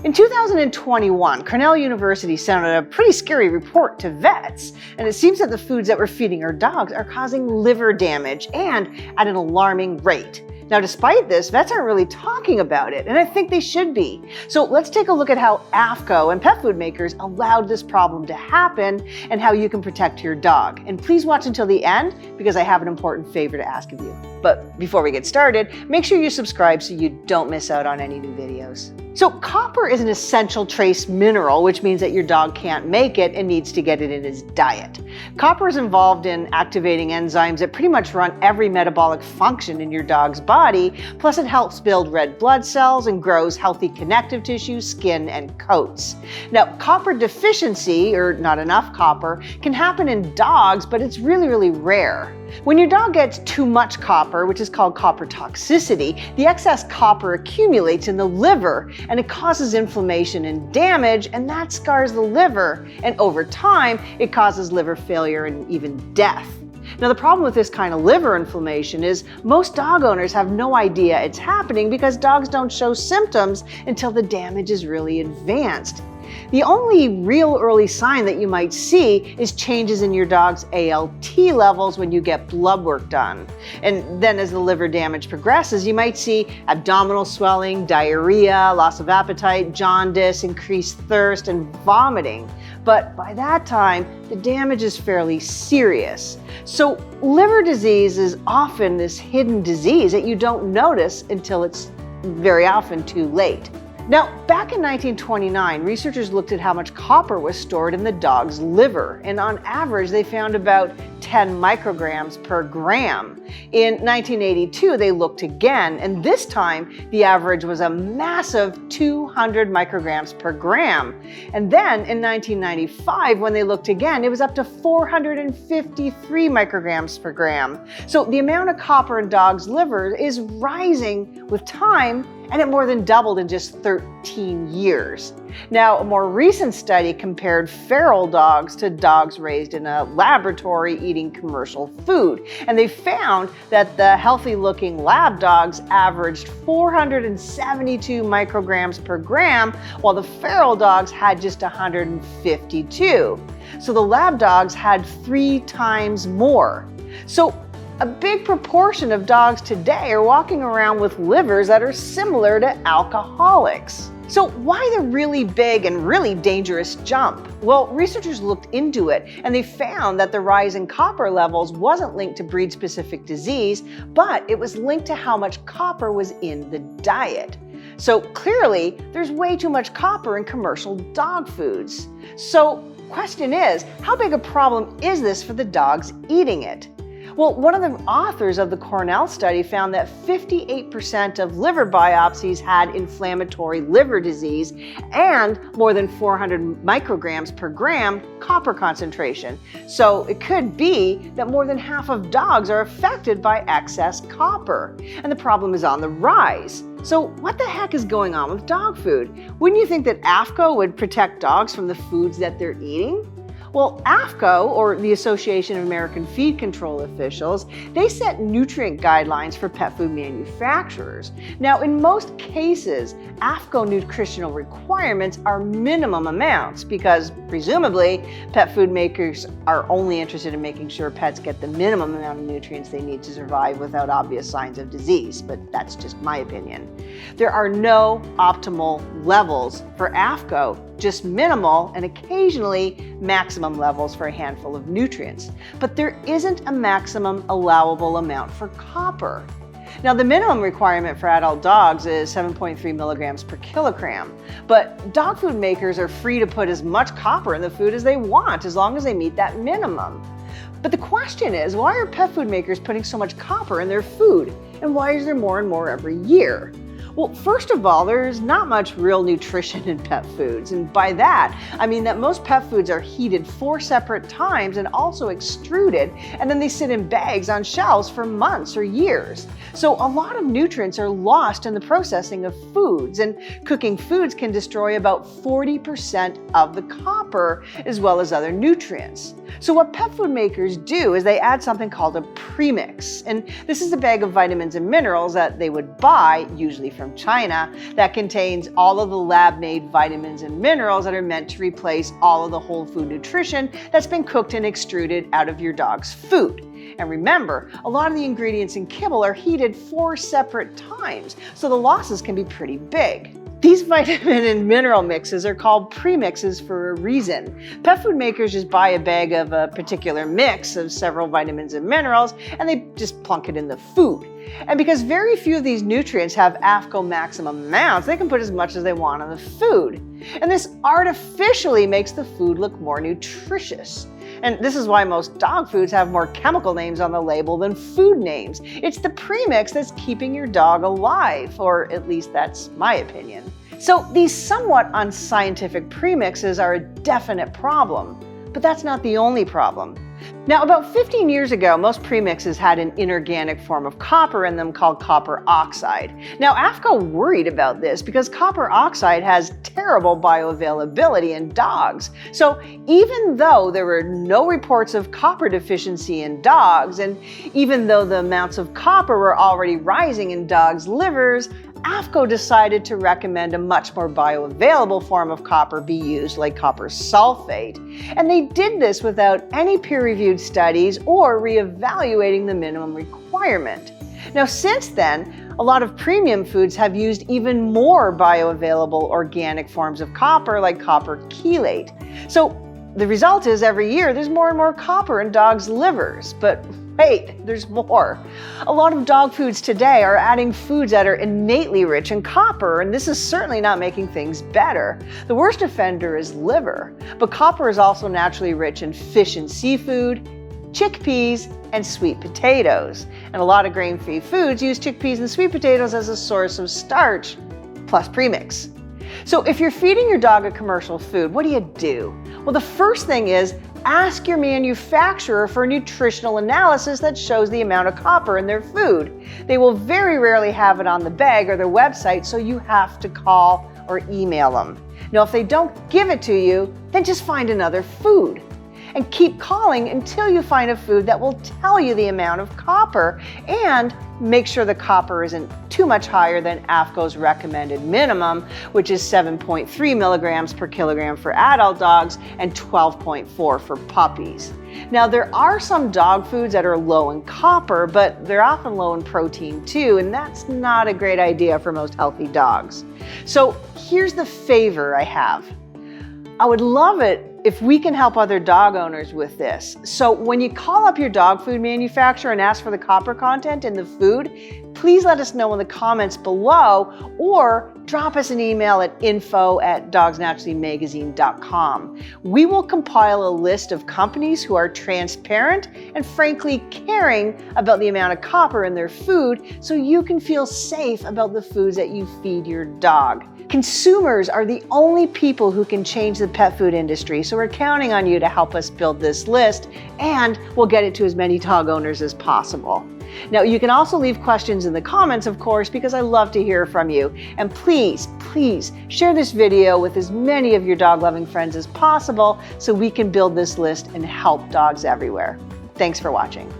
In 2021, Cornell University sent out a pretty scary report to vets, and it seems that the foods that we're feeding our dogs are causing liver damage and at an alarming rate. Now, despite this, vets aren't really talking about it, and I think they should be. So let's take a look at how AAFCO and pet food makers allowed this problem to happen and how you can protect your dog. And please watch until the end because I have an important favor to ask of you. But before we get started, make sure you subscribe so you don't miss out on any new videos. So copper is an essential trace mineral, which means that your dog can't make it and needs to get it in his diet. Copper is involved in activating enzymes that pretty much run every metabolic function in your dog's body, plus it helps build red blood cells and grows healthy connective tissue, skin, and coats. Now, copper deficiency, or not enough copper, can happen in dogs, but it's really rare. When your dog gets too much copper, which is called copper toxicity, the excess copper accumulates in the liver and it causes inflammation and damage, and that scars the liver, and over time it causes liver failure and even death. Now, the problem with this kind of liver inflammation is most dog owners have no idea it's happening because dogs don't show symptoms until the damage is really advanced. The only real early sign that you might see is changes in your dog's ALT levels when you get blood work done. And then as the liver damage progresses, you might see abdominal swelling, diarrhea, loss of appetite, jaundice, increased thirst, and vomiting. But by that time, the damage is fairly serious. So liver disease is often this hidden disease that you don't notice until it's very often too late. Now, back in 1929, researchers looked at how much copper was stored in the dog's liver, and on average, they found about 10 micrograms per gram. In 1982, they looked again, and this time, the average was a massive 200 micrograms per gram. And then in 1995, when they looked again, it was up to 453 micrograms per gram. So the amount of copper in dogs' liver is rising with time, and it more than doubled in just 13 years. Now, a more recent study compared feral dogs to dogs raised in a laboratory eating commercial food, and they found that the healthy-looking lab dogs averaged 472 micrograms per gram, while the feral dogs had just 152. So the lab dogs had 3 times more. So a big proportion of dogs today are walking around with livers that are similar to alcoholics. So why the really big and really dangerous jump? Well, researchers looked into it and they found that the rise in copper levels wasn't linked to breed-specific disease, but it was linked to how much copper was in the diet. So clearly, there's way too much copper in commercial dog foods. So question is, how big a problem is this for the dogs eating it? Well, one of the authors of the Cornell study found that 58% of liver biopsies had inflammatory liver disease and more than 400 micrograms per gram copper concentration. So it could be that more than half of dogs are affected by excess copper, and the problem is on the rise. So what the heck is going on with dog food? Wouldn't you think that AAFCO would protect dogs from the foods that they're eating? Well, AAFCO, or the Association of American Feed Control Officials, they set nutrient guidelines for pet food manufacturers. Now, in most cases, AAFCO nutritional requirements are minimum amounts because, presumably, pet food makers are only interested in making sure pets get the minimum amount of nutrients they need to survive without obvious signs of disease, but that's just my opinion. There are no optimal levels for AAFCO, just minimal and occasionally maximum levels for a handful of nutrients. But there isn't a maximum allowable amount for copper. Now, the minimum requirement for adult dogs is 7.3 milligrams per kilogram, but dog food makers are free to put as much copper in the food as they want, as long as they meet that minimum. But the question is, why are pet food makers putting so much copper in their food? And why is there more and more every year? Well, first of all, there's not much real nutrition in pet foods. And by that, I mean that most pet foods are heated 4 separate times and also extruded, and then they sit in bags on shelves for months or years. So a lot of nutrients are lost in the processing of foods, and cooking foods can destroy about 40% of the copper as well as other nutrients. So what pet food makers do is they add something called a premix, and this is a bag of vitamins and minerals that they would buy, usually from from China that contains all of the lab-made vitamins and minerals that are meant to replace all of the whole food nutrition that's been cooked and extruded out of your dog's food. And remember, a lot of the ingredients in kibble are heated 4 separate times, so the losses can be pretty big. These vitamin and mineral mixes are called premixes for a reason. Pet food makers just buy a bag of a particular mix of several vitamins and minerals, and they just plunk it in the food. And because very few of these nutrients have AAFCO maximum amounts, they can put as much as they want on the food. And this artificially makes the food look more nutritious. And this is why most dog foods have more chemical names on the label than food names. It's the premix that's keeping your dog alive, or at least that's my opinion. So these somewhat unscientific premixes are a definite problem, but that's not the only problem. Now, about 15 years ago, most premixes had an inorganic form of copper in them called copper oxide. Now, AAFCO worried about this because copper oxide has terrible bioavailability in dogs. So even though there were no reports of copper deficiency in dogs, and even though the amounts of copper were already rising in dogs' livers, AAFCO decided to recommend a much more bioavailable form of copper be used, like copper sulfate. And they did this without any peer-reviewed studies or reevaluating the minimum requirement. Now, since then, a lot of premium foods have used even more bioavailable organic forms of copper, like copper chelate. So the result is every year there's more and more copper in dogs' livers. But wait, there's more. A lot of dog foods today are adding foods that are innately rich in copper, and this is certainly not making things better. The worst offender is liver, but copper is also naturally rich in fish and seafood, chickpeas, and sweet potatoes. And a lot of grain-free foods use chickpeas and sweet potatoes as a source of starch, plus premix. So if you're feeding your dog a commercial food, what do? Well, the first thing is ask your manufacturer for a nutritional analysis that shows the amount of copper in their food. They will very rarely have it on the bag or their website, so you have to call or email them. Now, if they don't give it to you, then just find another food. And keep calling until you find a food that will tell you the amount of copper, and make sure the copper isn't too much higher than AAFCO's recommended minimum, which is 7.3 milligrams per kilogram for adult dogs and 12.4 for puppies. Now, there are some dog foods that are low in copper, but they're often low in protein too, and that's not a great idea for most healthy dogs. So here's the favor I have. I would love it if we can help other dog owners with this. So when you call up your dog food manufacturer and ask for the copper content in the food, please let us know in the comments below, or drop us an email at info@dogsnaturallymagazine.com. We will compile a list of companies who are transparent and frankly caring about the amount of copper in their food, so you can feel safe about the foods that you feed your dog. Consumers are the only people who can change the pet food industry, so we're counting on you to help us build this list, and we'll get it to as many dog owners as possible. Now, you can also leave questions in the comments, of course, because I love to hear from you. And please, please share this video with as many of your dog-loving friends as possible so we can build this list and help dogs everywhere. Thanks for watching.